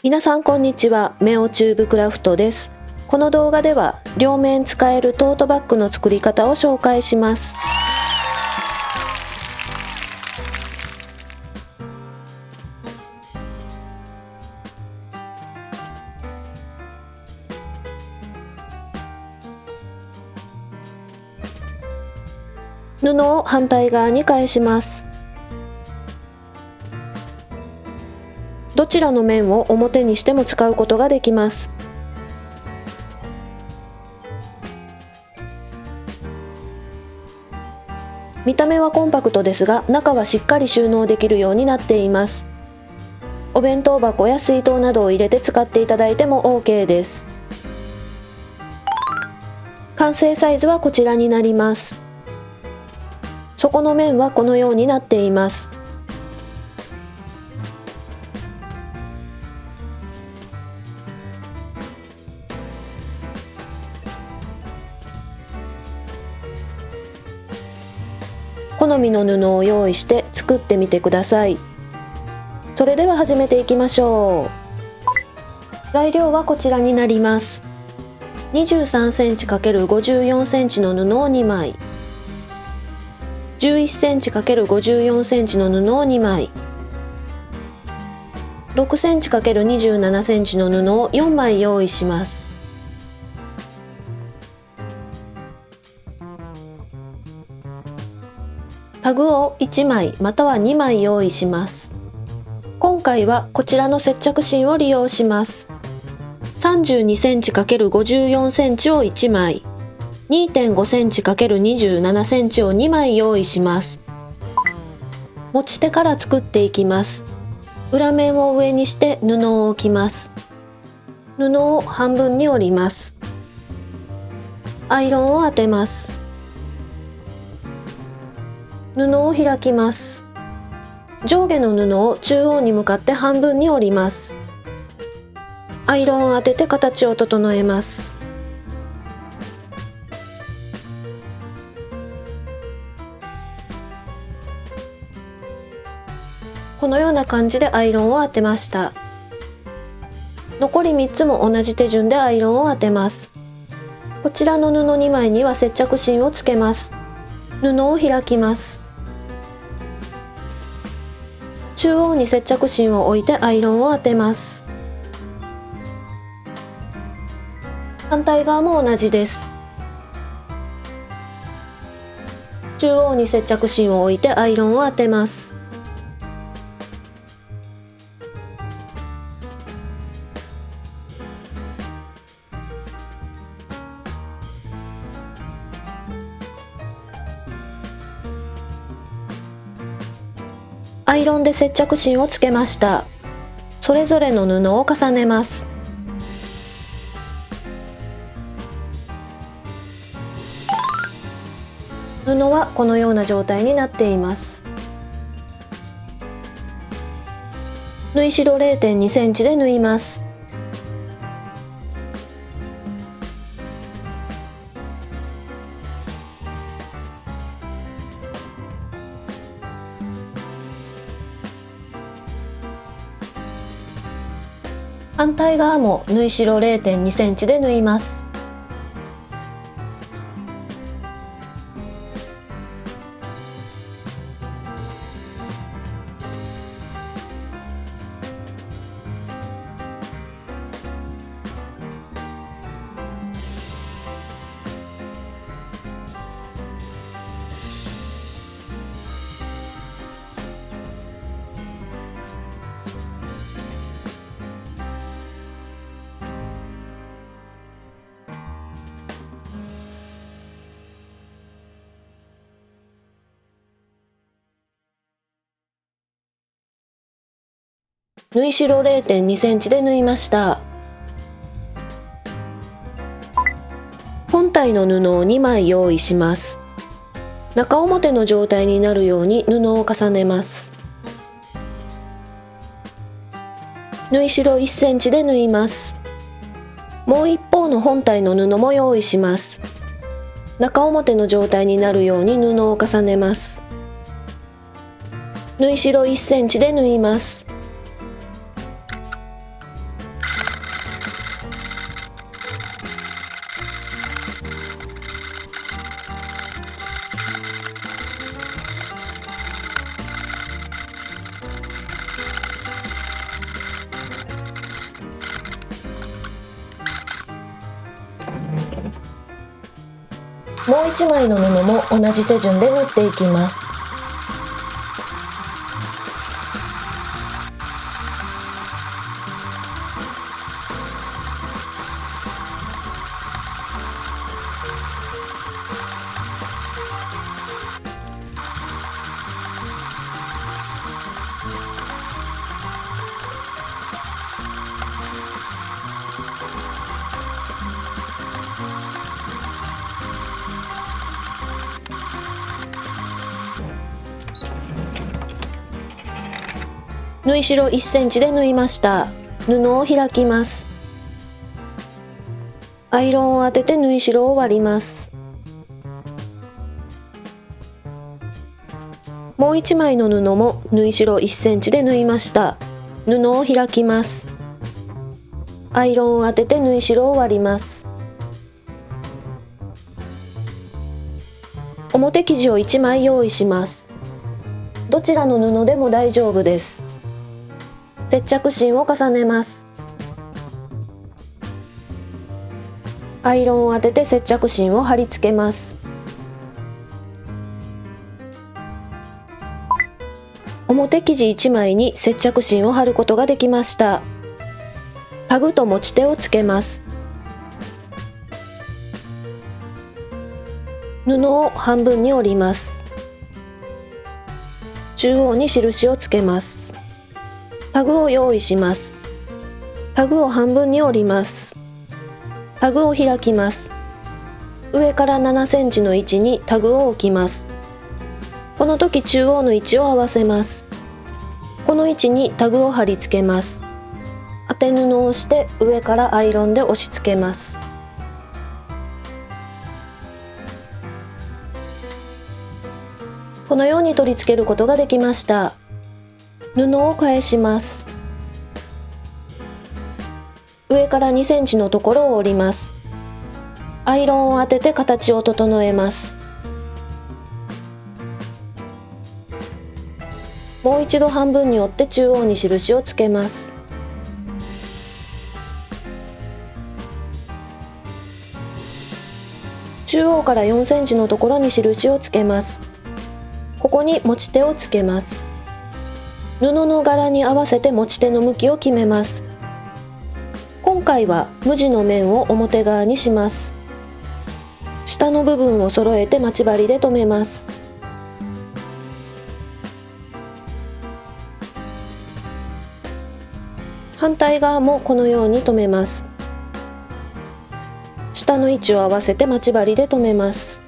皆さんこんにちは。メオチューブクラフトです。この動画では両面使えるトートバッグの作り方を紹介します。布を反対側に返します。どちらの面を表にしても使うことができます。見た目はコンパクトですが、中はしっかり収納できるようになっています。お弁当箱や水筒などを入れて使っていただいても OK です。完成サイズはこちらになります。底の面はこのようになっています。好みの布を用意して作ってみてください。それでは始めていきましょう。材料はこちらになります。23センチ ×54 センチの布を2枚、11センチ ×54 センチの布を2枚、6センチ ×27 センチの布を4枚用意します。タグを1枚または2枚用意します。今回はこちらの接着芯を利用します。32センチ ×54 センチを1枚、2.5センチ ×27 センチを2枚用意します。持ち手から作っていきます。裏面を上にして布を置きます。布を半分に折ります。アイロンを当てます。布を開きます。上下の布を中央に向かって半分に折ります。アイロンを当てて形を整えます。このような感じでアイロンを当てました。残り3つも同じ手順でアイロンを当てます。こちらの布2枚には接着芯をつけます。布を開きます。中央に接着芯を置いてアイロンを当てます。反対側も同じです。中央に接着芯を置いてアイロンを当てます。アイロンで接着芯をつけました。それぞれの布を重ねます。布はこのような状態になっています。縫い代 0.2 センチで縫います。反対側も縫い代 0.2 センチで縫います。縫い代 0.2 センチで縫いました。本体の布を2枚用意します。中表の状態になるように布を重ねます。縫い代1センチで縫います。もう一方の本体の布も用意します。中表の状態になるように布を重ねます。縫い代1センチで縫います。もう1枚の布も同じ手順で縫っていきます。縫い代1センチで縫いました。布を開きます。アイロンを当てて縫い代を割ります。もう1枚の布も縫い代1センチで縫いました。布を開きます。アイロンを当てて縫い代を割ります。表生地を1枚用意します。どちらの布でも大丈夫です。接着芯を重ねます。アイロンを当てて接着芯を貼り付けます。表生地1枚に接着芯を貼ることができました。タグと持ち手をつけます。布を半分に折ります。中央に印をつけます。タグを用意します。タグを半分に折ります。タグを開きます。上から7センチの位置にタグを置きます。この時中央の位置を合わせます。この位置にタグを貼り付けます。当て布をして上からアイロンで押し付けます。このように取り付けることができました。布を返します。上から2センチのところを折ります。アイロンを当てて形を整えます。もう一度半分に折って中央に印をつけます。中央から4センチのところに印をつけます。ここに持ち手をつけます。布の柄に合わせて持ち手の向きを決めます。今回は無地の面を表側にします。下の部分を揃えて待ち針で留めます。反対側もこのように留めます。下の位置を合わせて待ち針で留めます。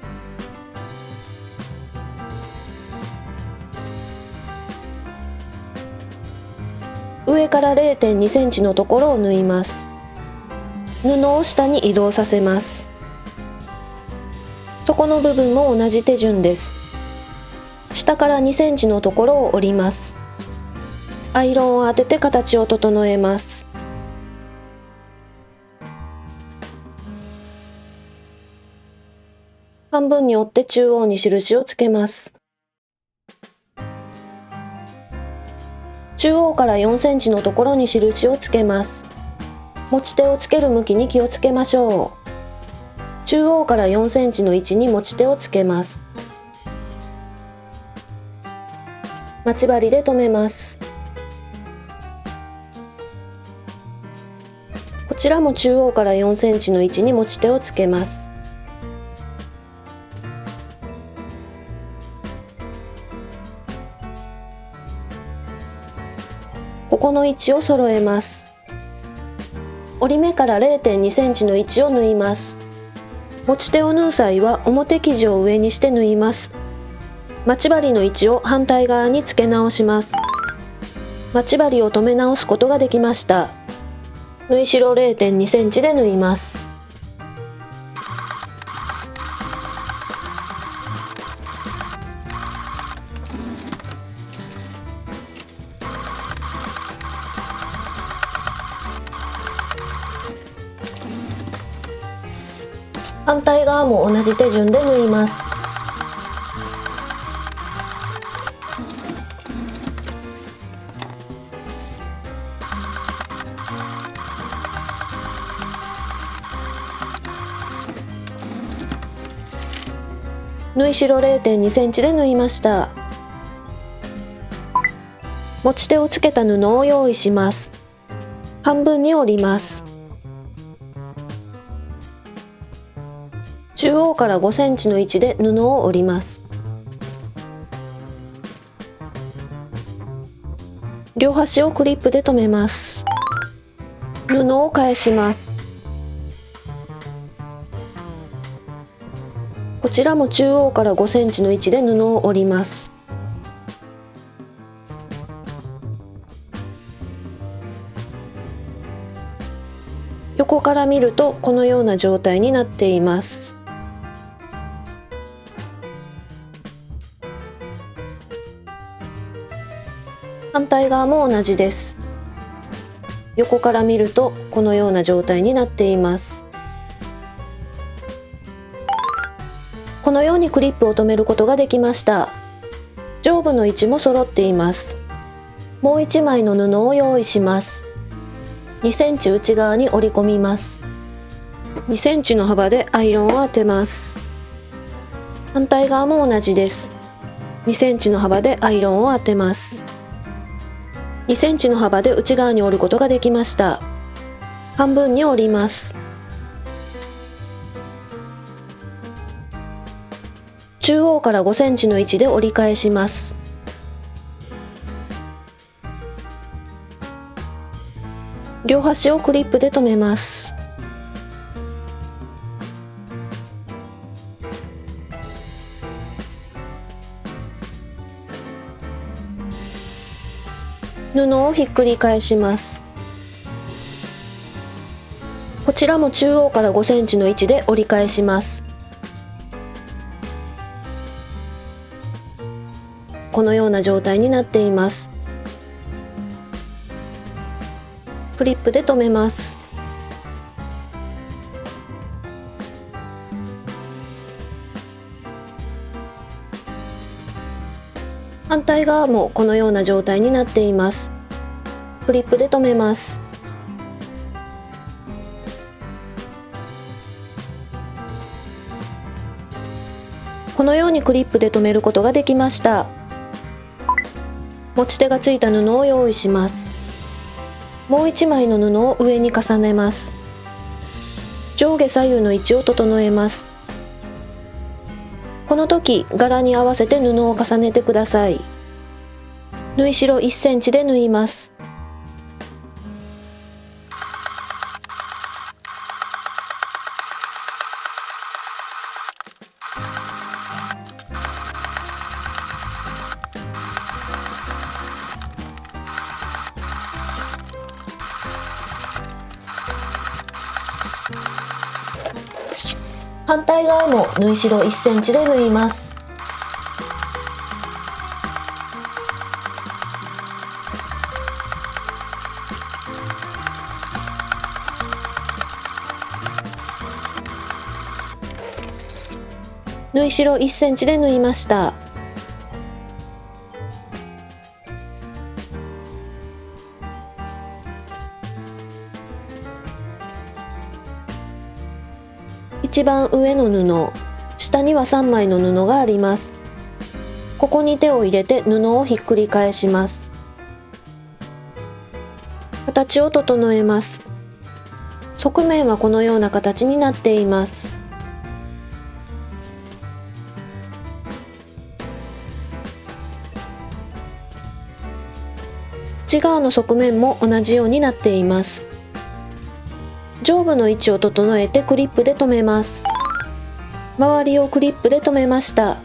上から0.2センチのところを縫います。布を下に移動させます。底の部分も同じ手順です。下から2センチのところを折ります。アイロンを当てて形を整えます。半分に折って中央に印をつけます。中央から4センチのところに印をつけます。持ち手をつける向きに気をつけましょう。中央から4センチの位置に持ち手をつけます。待ち針で留めます。こちらも中央から4センチの位置に持ち手をつけます。ここの位置を揃えます。折り目から 0.2 センチの位置を縫います。持ち手を縫う際は表生地を上にして縫います。待ち針の位置を反対側に付け直します。待ち針を留め直すことができました。縫い代 0.2 センチで縫います。反対側も同じ手順で縫います。縫い代 0.2 センチで縫いました。持ち手をつけた布を用意します。半分に折ります。中央から5センチの位置で布を折ります。両端をクリップで留めます。布を返します。こちらも中央から5センチの位置で布を折ります。横から見るとこのような状態になっています。反対側も同じです。横から見るとこのような状態になっています。このようにクリップを留めることができました。上部の位置も揃っています。もう1枚の布を用意します。2センチ内側に折り込みます。2センチの幅でアイロンを当てます。反対側も同じです。2センチの幅でアイロンを当てます。2センチの幅で内側に折ることができました。半分に折ります。中央から5センチの位置で折り返します。両端をクリップで留めます。布をひっくり返します。こちらも中央から5センチの位置で折り返します。このような状態になっています。クリップで留めます。反対側もこのような状態になっています。クリップで留めます。このようにクリップで留めることができました。持ち手がついた布を用意します。もう1枚の布を上に重ねます。上下左右の位置を整えます。この時、柄に合わせて布を重ねてください。縫い代1センチで縫います。反対側も縫い代1センチで縫います。縫い代1センチで縫いました。一番上の布、下には3枚の布があります。ここに手を入れて布をひっくり返します。形を整えます。側面はこのような形になっています。内側の側面も同じようになっています。上部の位置を整えてクリップで留めます。周りをクリップで留めました。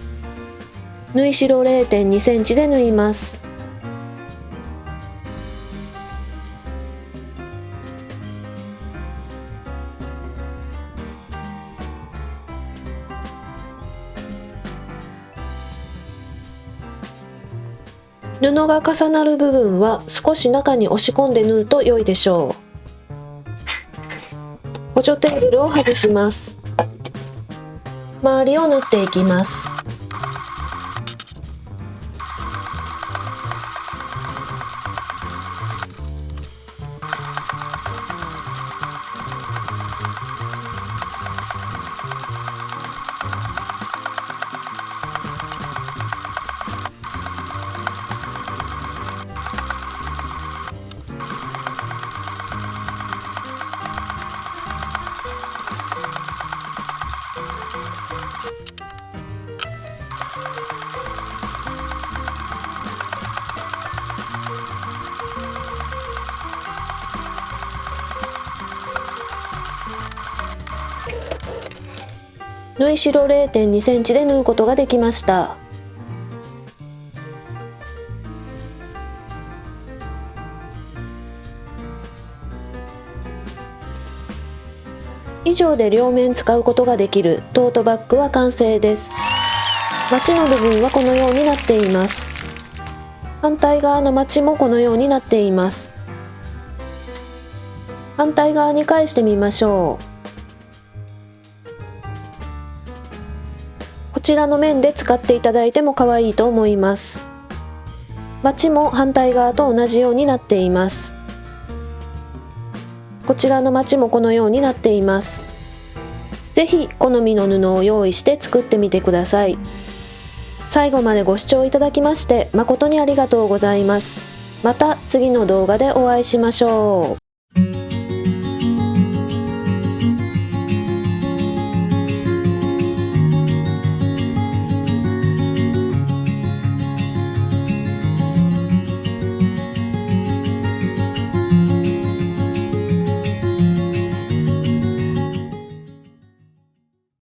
縫い代 0.2 センチで縫います。布が重なる部分は少し中に押し込んで縫うと良いでしょう。補助テーブルを外します。周りを縫っていきます。縫い代 0.2 センチで縫うことができました。以上で両面使うことができるトートバッグは完成です。マチの部分はこのようになっています。反対側のマチもこのようになっています。反対側に返してみましょう。こちらの面で使っていただいても可愛いと思います。マチも反対側と同じようになっています。こちらのマチもこのようになっています。ぜひ好みの布を用意して作ってみてください。最後までご視聴いただきまして誠にありがとうございます。また次の動画でお会いしましょう。